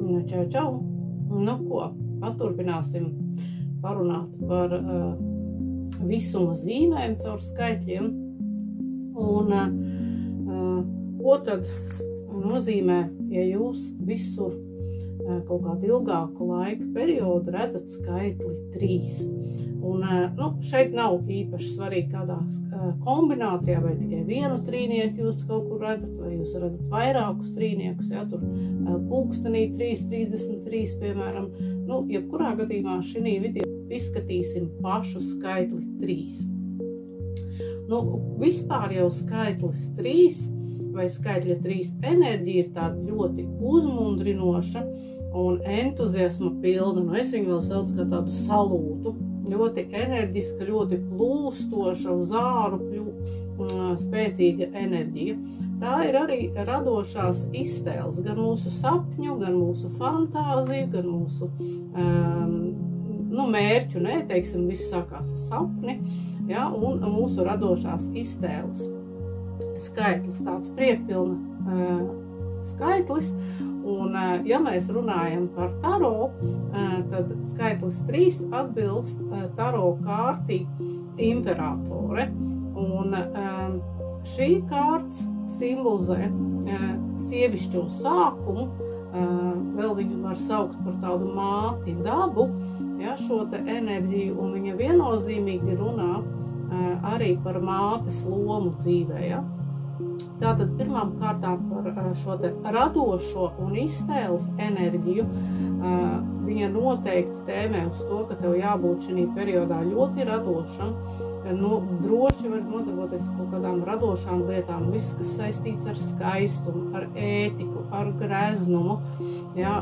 Čau, čau! Nu ko, paturpināsim parunāt par visuma zīmēm caur skaitļiem. Un ko tad nozīmē, ja jūs visur kaut kādu ilgāku laika periodu redzat skaitli 3. Un šeit nav īpaši svarīgi kādā kombinācijā, vai tikai vienu trīnieku jūs kaut kur redzat, vai jūs redzat vairākus trīniekus, ja tur pulkstenī 3,33, piemēram. Jebkurā gadījumā šī video izskatīsim pašu skaitli 3. Vispār jau skaitlis 3 vai skaitļa 3 enerģija ir tāda ļoti uzmundrinoša un entuziasma pilna. Es viņu vēl saucu kā tādu salūtu. Ļoti enerģiska, ļoti plūstoša, uz āru spēcīga enerģija. Tā ir arī radošās iztēles, gan mūsu sapņu, gan mūsu fantāziju, gan mūsu mērķu, teiksim, viss sākās ar sapni, ja, un mūsu radošās iztēles. Skaitlis, tāds priekpilna skaitlis, un ja mēs runājam par taro, tad skaitlis 3 atbilst taro kārtī imperatore, un šī kārts simbolizē sievišķo sākumu, vēl viņu var saukt par tādu māti dabu, ja, šo te enerģiju, un viņa viennozīmīgi runā arī par mātes lomu dzīvē, ja. Tātad pirmām kārtām par šo te radošo un iztēles enerģiju, viņa noteikti tēmē uz to, ka tev jābūt šī periodā ļoti radošam, droši var nodarboties kaut kādām radošām lietām, viss, kas saistīts ar skaistumu, ar ētiku, ar greznumu, ja,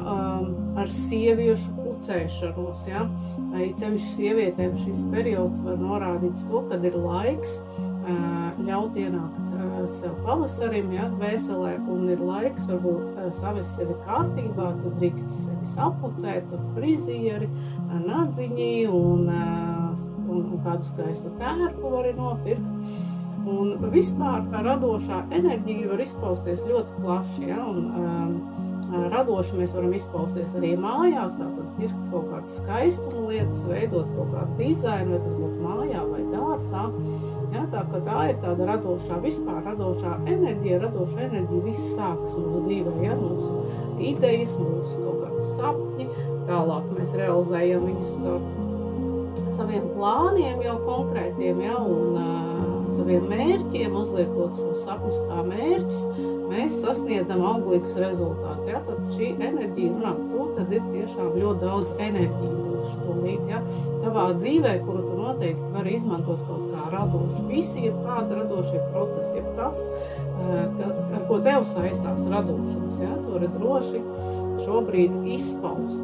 ar sieviešu pucēšanos, ja. Cevišķi sievietēm šis periods var norādīt to, kad ir laiks ļaut ienākt sev pavasarim, ja, dvēselē, un ir laiks varbūt savest sevi kārtībā, tu drīksti sevi sapucēt, tur frizieri, nadziņi un kādu skaistu tērpu vari nopirkt. Un vispār radošā enerģija var izpausties ļoti plaši, ja, un radoši mēs varam izpausties arī mājās, tātad pirkt kaut kādas skaistuma lietas, veidot kaut kādu dizainu, vai tas būtu mājā vai dārsā. Ja, tā ir tāda radošā, vispār radošā enerģija, viss sākas mūsu dzīvē, ja, mūsu idejas, mūsu kaut kādas sapņi, tālāk mēs realizējam viņus caur saviem plāniem jau konkrētiem, ja, un saviem mērķiem, uzliekot šos sapņus kā mērķus, mēs sasniedzam auglīgus rezultātus. Ja? Tad šī enerģija runā par to, kad ir tiešām ļoti daudz enerģiju šķolīt. Ja? Tavā dzīvē, kuru tu noteikti vari izmantot kaut kā radoši. Visi ir kāda radošie procesi, jebkas, ar ko tev saistās radošums. Ja? Tu vari droši šobrīd izpaust,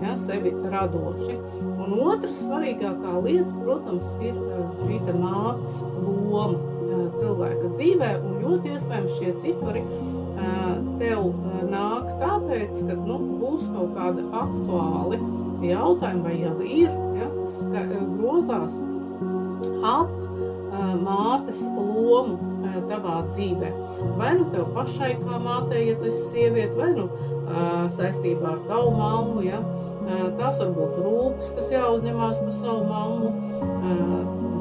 ja? Sevi radoši. Un otra svarīgākā lieta, protams, ir šī te mātes loma cilvēka dzīvē, un ļoti iespējams šie cipari tev nāk tāpēc, ka būs kaut kādi aktuāli jautājumi, vai jau ir, ja, kas grozās ap mātes lomu tavā dzīvē. Vai tev pašai kā mātei, ja tu esi sieviete, vai saistībā ar tavu mammu, ja. Tās var būt rūpes, kas jāuzņemās par savu mammu,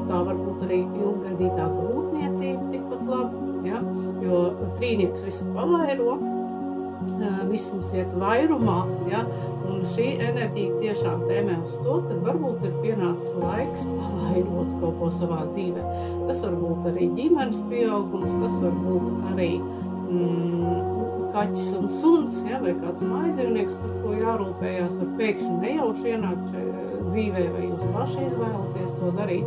tā var būt arī ilggadītā grūtniecība tikpat labi, ja, jo trīnieks visu pavairo, viss mums iet vairumā, ja, un šī enerģija tiešām tēmē uz to, ka varbūt ir pienācis laiks pavairot kaut ko savā dzīvē. Tas var būt arī ģimenes pieaugums, tas var būt arī kaķis un suns, ja, vai kāds mājdzīvnieks, par ko jārūpējās, var pēkšņi nejauši ienākt šajā dzīvē, vai jūs paši izvēlaties to darīt.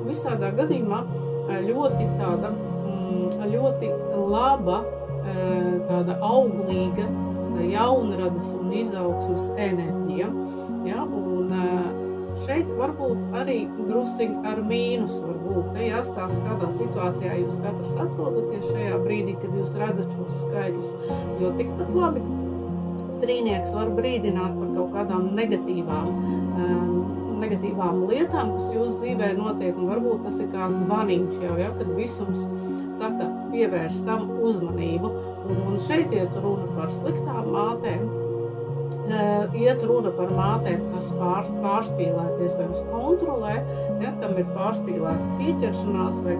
Visādā gadījumā ļoti tāda, ļoti laba, tāda auglīga, jaunradas un izaugsmes enerģija, ja, un šeit varbūt arī drusciņi ar mīnusu varbūt. Te jāstāsta, kādā situācijā jūs katrs atrodaties šajā brīdī, kad jūs redzat šos skaidrus. Jo tikpat labi trīnieks var brīdināt par kaut kādām negatīvām lietām, kas jūsu dzīvē notiek, un varbūt tas ir kā zvaniņš jau, ja, kad visums saka pievērst tam uzmanību. Un šeit iet runa par sliktām mātēm, iet runa par mātēm, kas pārspīlēti, iespējams, kontrolē, ja, kam ir pārspīlēta pieķeršanās vai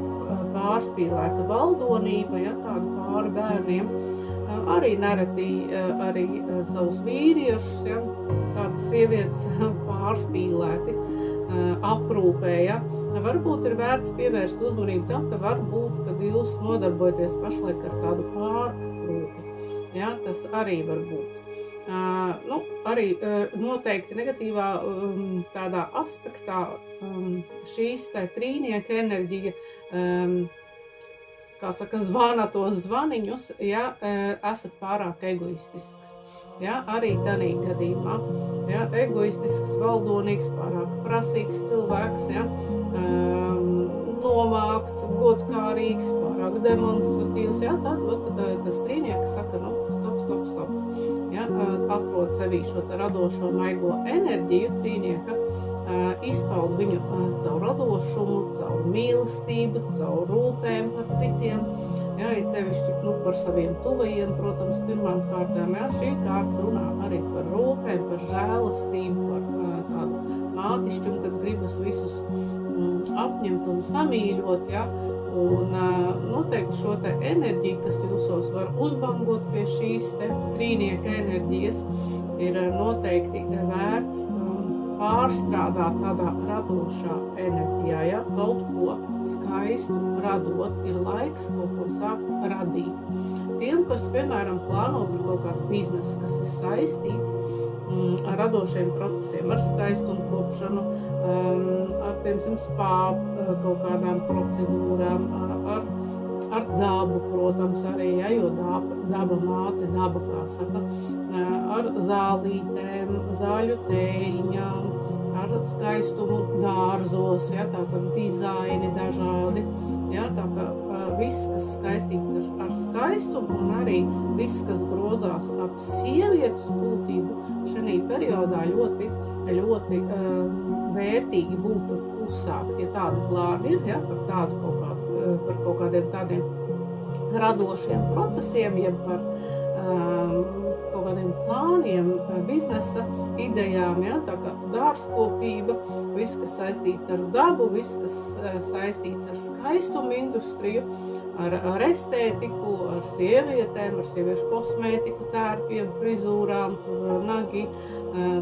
pārspīlēta valdonība, ja, tādu pāri bērniem. Arī nereti arī savus vīriešus, ja, tādas sievietes pārspīlēti aprūpē, ja. Varbūt ir vērts pievērst uzmanību tam, ka varbūt, kad jūs nodarbojaties pašlaik ar tādu pāraprūpi, ja, tas arī var būt. Arī noteikti negatīvā tādā aspektā šīs trīnieka enerģija, kā saka, zvana tos zvaniņus, ja esat pārāk egoistisks. Ja, arī tādā gadījumā, ja, egoistisks, valdonīgs, pārāk prasīgs cilvēks, ja, nomākts, godkārīgs, pārāk demonstratīvs, ja, tad tas trīnieks saka, stop. Ja, atrod sevī šo radošo maigo enerģiju trīnieka, izpaud viņu caur radošumu, caur mīlestību, caur rūpēm par citiem, ja, sevišķi par saviem tuvajiem, protams, pirmām kārtām, ja, šī kārtas runā arī par rūpēm, par žēlastību, par tādu mātišķumu, kad gribas visus apņemt un samīļot, ja, un noteikti šo enerģiju, kas jūsos var uzbangot pie šīs trīnieka enerģijas, ir noteikti vērts pārstrādāt tādā radošā enerģijā, ja, kaut ko skaistu radot, ir laiks kaut ko sākt radīt. Tiem, kas, piemēram, plāno par kaut kādu biznesu, kas ir saistīts ar radošiem procesiem, ar skaistumu kopšanu, ar, piemēram, spā kaut kādām procedūrām, ar dabu, protams, arī, ja, jo daba māte, daba, kā saka, ar zālītēm, zāļu tēriņām, ar skaistumu dārzos, ja, tātad dizaini dažādi, ja, tā kā viss, kas skaistīts ar skaistumu un arī viss, kas grozās ap sievietes būtību, šajā periodā ļoti vērtīgi būtu uzsākt, ja tādu plānu ir, ja, par kaut kādiem tādiem radošiem procesiem, ja par kaut kādiem plāniem, biznesa idejām, ja, tā kā dārzkopība, viss, kas saistīts ar dabu, viss, kas saistīts ar skaistumu industriju, ar estētiku, ar sievietēm, ar sieviešu kosmētiku, tērpiem, frizūrām, nagi,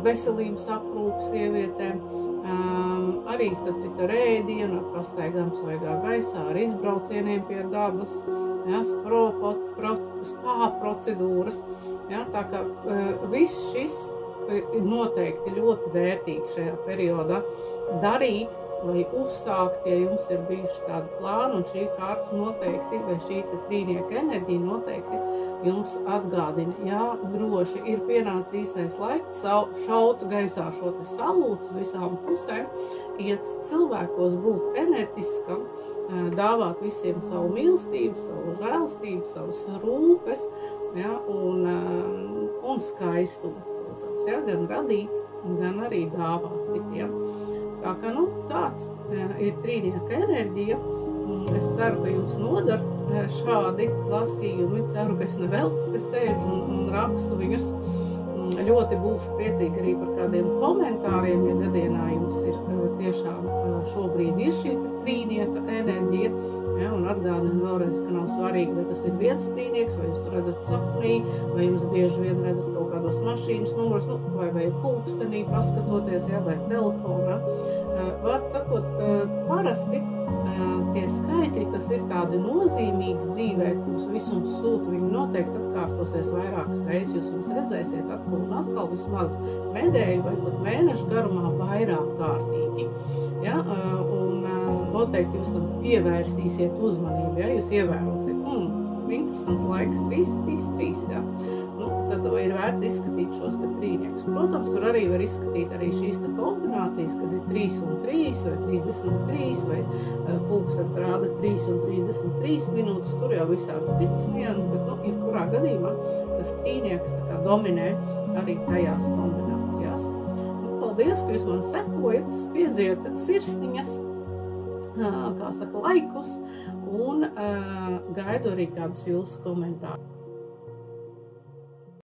veselības aprūpi sievietēm, arī ar ēdienu, ar pastaigām svaigā gaisā, ar izbraucieniem pie dabas, ja, spā procedūras. Ja, tā kā viss šis ir noteikti ļoti vērtīgi šajā periodā darīt, lai uzsākt, ja jums ir bijuši tādi plāni, un šī kārtas noteikti, vai šī trīnieka enerģija noteikti jums atgādina, jā, droši ir pienācis īstais laiks šaut gaisā šo salūtu uz visām pusēm, iet cilvēkos būt enerģiskam, dāvāt visiem savu mīlestību, savu žēlstību, savas rūpes, ja, un skaistumu, protams, ja, gan radīt, gan arī dāvāt citiem. Tā kā, tāds ir trīnieka enerģija. Es ceru, ka jums nodar šādi lasījumi. Ceru, ka es nevelti te sēžu un rakstu viņus. Ļoti būšu priecīgi arī par kādiem komentāriem, ja gadienā jums ir tiešām šobrīd ir šī trīnieka enerģija. Ja, un atgādinu vēlreiz, ka nav svarīgi, vai tas ir viens trīnieks, vai jūs tur redzat sapnī, vai jums bieži vien redzat kaut kādos mašīnas numurus, vai pulkstenī paskatoties, ja, vai telefonā. Vārds sakot, parasti tie skaitļi, kas ir tādi nozīmīgi dzīvē, kurus visums sūta, viņi noteikti atkārtosies vairākas reizes, jūs viņus redzēsiet atkal un atkal vismaz nedēļu vai pat mēnešu garumā vairāk kārtīgi. Ja, un noteikti jūs tam pievērsīsiet uzmanību, ja jūs ievērosiet, interesants laiks, 3, ja. Tad ir vērts izskatīt šos trīniekus. Protams, tur arī var izskatīt arī šīs kombinācijas, kad ir 3 un 3, vai 33, vai pulkstens rāda 3 un 33 minūtes, tur jau visāds cits nianses, bet, jebkurā gadījumā tas trīnieks tā kā dominē arī tajās kombinācijās. Paldies, ka jūs man sekojat, spiedziet sirsniņas, kā saka, laikus, un gaidu arī kādus jūsu komentārus.